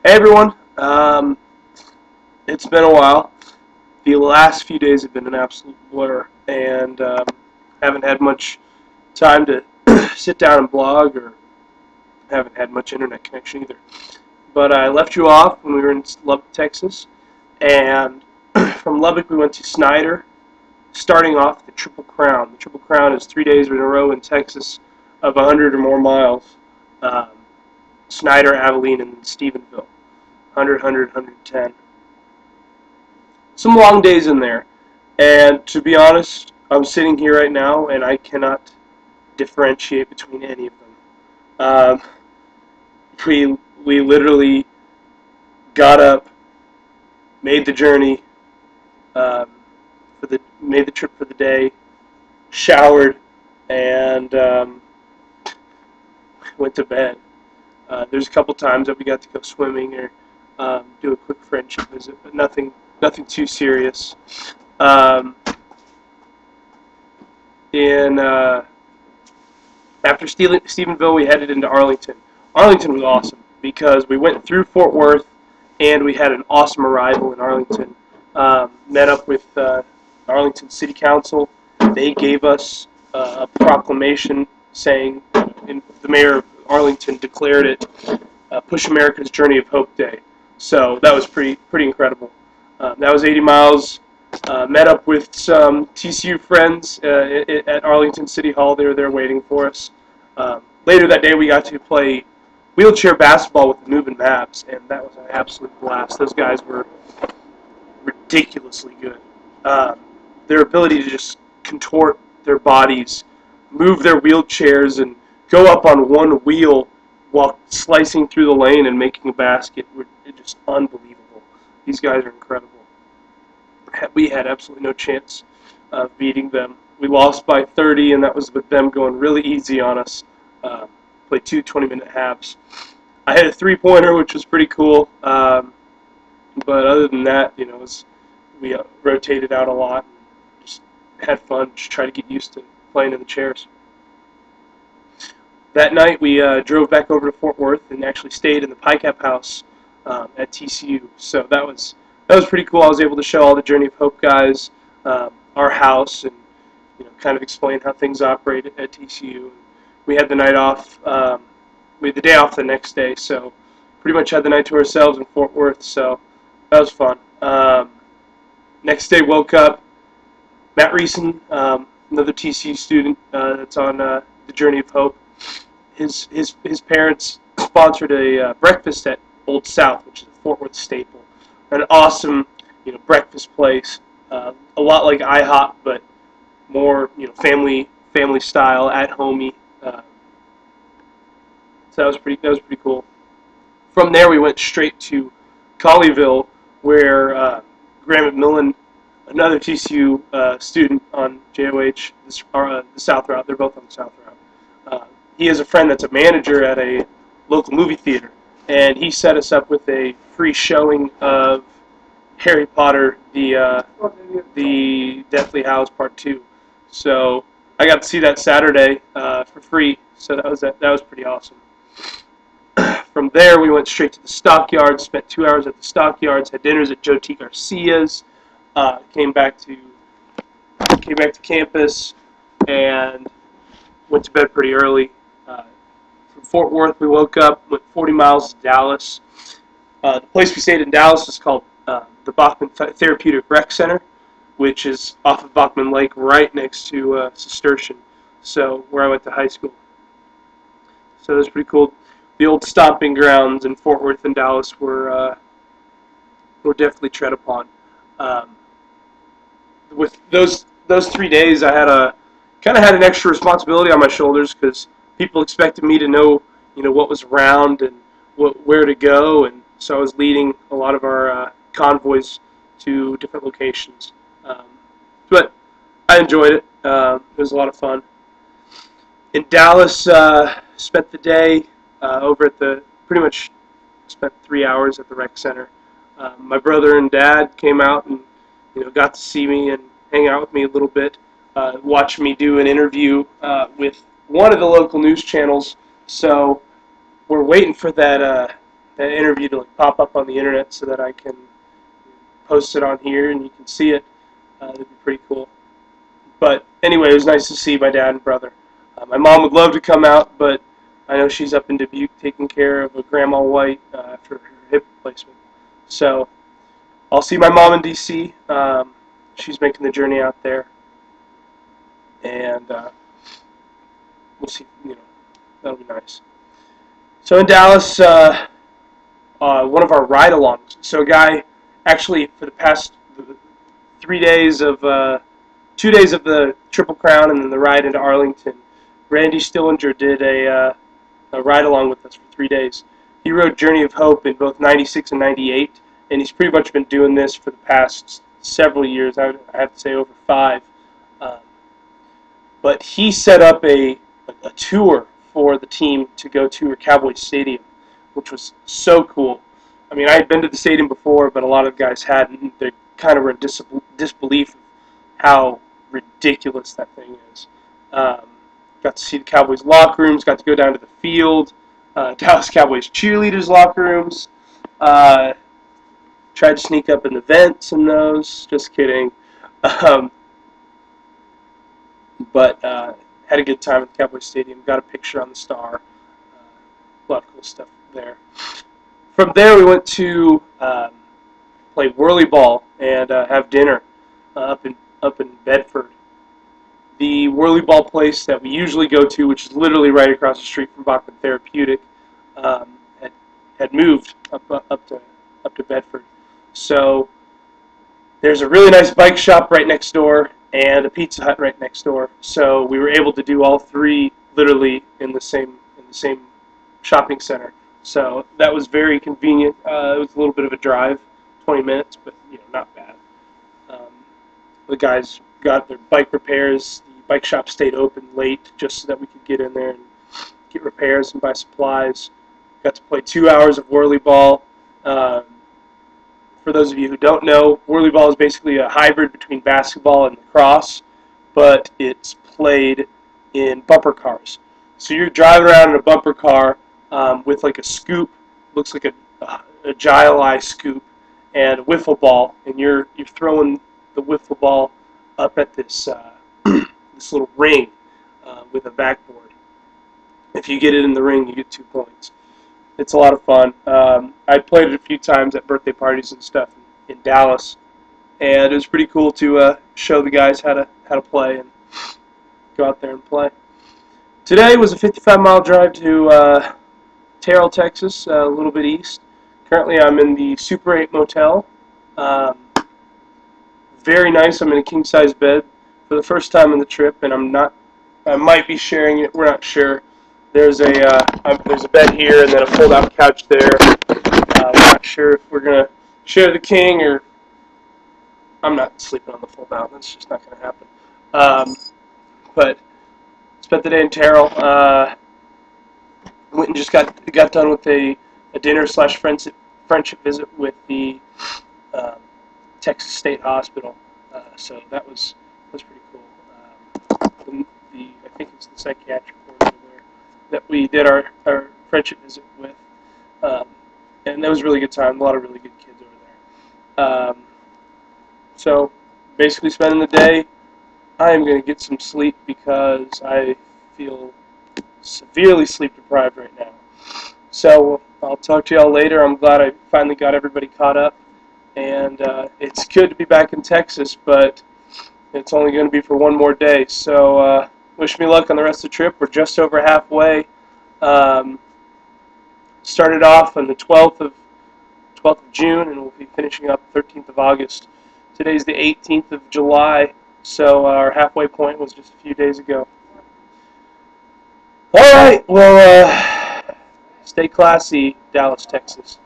Hey everyone, it's been a while. The last few days have been an absolute blur, and haven't had much time to sit down and blog, or haven't had much internet connection either. But I left you off when we were in Lubbock, Texas, and from Lubbock we went to Snyder, starting off the Triple Crown. The Triple Crown is 3 days in a row in Texas of 100 or more miles. Um, Snyder, Abilene, and Stephenville. 100, 100, 110. Some long days in there. And to be honest, I'm sitting here right now and I cannot differentiate between any of them. We literally got up, made the journey, made the trip for the day, showered, and went to bed. There's a couple times that we got to go swimming or do a quick friendship visit, but nothing too serious. Um, in After Stephenville, we headed into Arlington. Arlington was awesome because we went through Fort Worth and we had an awesome arrival in Arlington. Met up with Arlington City Council. They gave us a proclamation saying, the mayor of Arlington declared it Push America's Journey of Hope Day. So that was pretty incredible. That was 80 miles. Met up with some TCU friends at Arlington City Hall. They were there waiting for us. Later that day, we got to play wheelchair basketball with the Moving Mavs, and that was an absolute blast. Those guys were ridiculously good. Their ability to just contort their bodies, move their wheelchairs, and go up on one wheel while slicing through the lane and making a basket were just unbelievable. These guys are incredible. We had absolutely no chance of beating them. We lost by 30, and that was with them going really easy on us. Played two 20-minute halves. I had a three-pointer, which was pretty cool. But other than that, we rotated out a lot and just had fun, just try to get used to playing in the chairs. That night, we drove back over to Fort Worth and actually stayed in the PICAP house at TCU. So that was pretty cool. I was able to show all the Journey of Hope guys our house and kind of explain how things operate at TCU. We had the night off. We had the day off the next day, so pretty much had the night to ourselves in Fort Worth. So that was fun. Next day, woke up. Matt Reeson, another TCU student that's on the Journey of Hope. His parents sponsored a breakfast at Old South, which is a Fort Worth staple. An awesome, breakfast place. A lot like IHOP, but more, family style, at homey. So that was pretty cool. From there, we went straight to Colleyville, where Graham McMillan, another TCU student on JOH, the South Route. They're both on the South Route. He has a friend that's a manager at a local movie theater, and he set us up with a free showing of Harry Potter, the Deathly Hallows Part 2. So I got to see that Saturday for free. So that was pretty awesome. From there, we went straight to the Stockyards. Spent 2 hours at the Stockyards. Had dinners at Joe T. Garcia's. Came back to campus and went to bed pretty early. From Fort Worth, we woke up, went 40 miles to Dallas. The place we stayed in Dallas is called the Bachman Therapeutic Rec Center, which is off of Bachman Lake, right next to Cistercian, so where I went to high school. So it was pretty cool. The old stomping grounds in Fort Worth and Dallas were definitely tread upon. With those 3 days, I had kind of had an extra responsibility on my shoulders because people expected me to know, what was around and where to go, and so I was leading a lot of our convoys to different locations. But I enjoyed it. It was a lot of fun. In Dallas, spent the day over at pretty much spent 3 hours at the rec center. My brother and dad came out and got to see me and hang out with me a little bit. Watched me do an interview with one of the local news channels. So we're waiting for that that interview to like pop up on the internet so that I can post it on here and you can see it. That'd be pretty cool. But anyway, it was nice to see my dad and brother. My mom would love to come out, but I know she's up in Dubuque taking care of a Grandma White after her hip replacement. So I'll see my mom in D.C. She's making the journey out there, and we'll see. That'll be nice. So in Dallas, one of our ride-alongs. So a guy, actually, for the past 3 days of 2 days of the Triple Crown and then the ride into Arlington, Randy Stillinger did a ride-along with us for 3 days. He rode Journey of Hope in both '96 and '98, and he's pretty much been doing this for the past several years. I have to say over 5. But he set up a tour for the team to go to Cowboys Stadium, which was so cool. I mean, I had been to the stadium before, but a lot of guys hadn't. They kind of were in disbelief of how ridiculous that thing is. Got to see the Cowboys locker rooms, got to go down to the field, Dallas Cowboys cheerleaders locker rooms, tried to sneak up in the vents in those, just kidding. But had a good time at the Cowboys Stadium, got a picture on the star, a lot of cool stuff there. From there we went to play whirly ball and have dinner up in Bedford. The whirly ball place that we usually go to, which is literally right across the street from Bachman Therapeutic, had moved up to Bedford. So there's a really nice bike shop right next door and a Pizza Hut right next door. So we were able to do all 3 literally in the same shopping center. So that was very convenient. It was a little bit of a drive, 20 minutes, but not bad. The guys got their bike repairs. The bike shop stayed open late just so that we could get in there and get repairs and buy supplies. Got to play 2 hours of whirly ball. For those of you who don't know, whirly ball is basically a hybrid between basketball and lacrosse, but it's played in bumper cars. So you're driving around in a bumper car with like a scoop, looks like a Gile scoop, and a wiffle ball, and you're throwing the wiffle ball up at this this little ring with a backboard. If you get it in the ring, you get 2 points. It's a lot of fun. I played it a few times at birthday parties and stuff in Dallas, and it was pretty cool to show the guys how to play and go out there and play. Today was a 55-mile drive to Terrell, Texas, a little bit east. Currently, I'm in the Super 8 motel. Very nice. I'm in a king-size bed for the first time on the trip, and I might be sharing it. We're not sure. There's a bed here and then a fold-out couch there. We're not sure if we're gonna share the king or I'm not sleeping on the fold-out. That's just not gonna happen. But spent the day in Terrell. Went and just got done with a dinner / friendship visit with the Texas State Hospital. So that was pretty cool. I think it's the psychiatric ward over there that we did our friendship visit with, and that was a really good time. A lot of really good kids over there. So basically spending the day. I am going to get some sleep because I feel severely sleep deprived right now. So I'll talk to y'all later. I'm glad I finally got everybody caught up, and it's good to be back in Texas, but it's only going to be for 1 more day. So wish me luck on the rest of the trip. We're just over halfway. Started off on the 12th of June, and we'll be finishing up 13th of August. Today's the 18th of July, so our halfway point was just a few days ago. All right, well, stay classy, Dallas, Texas.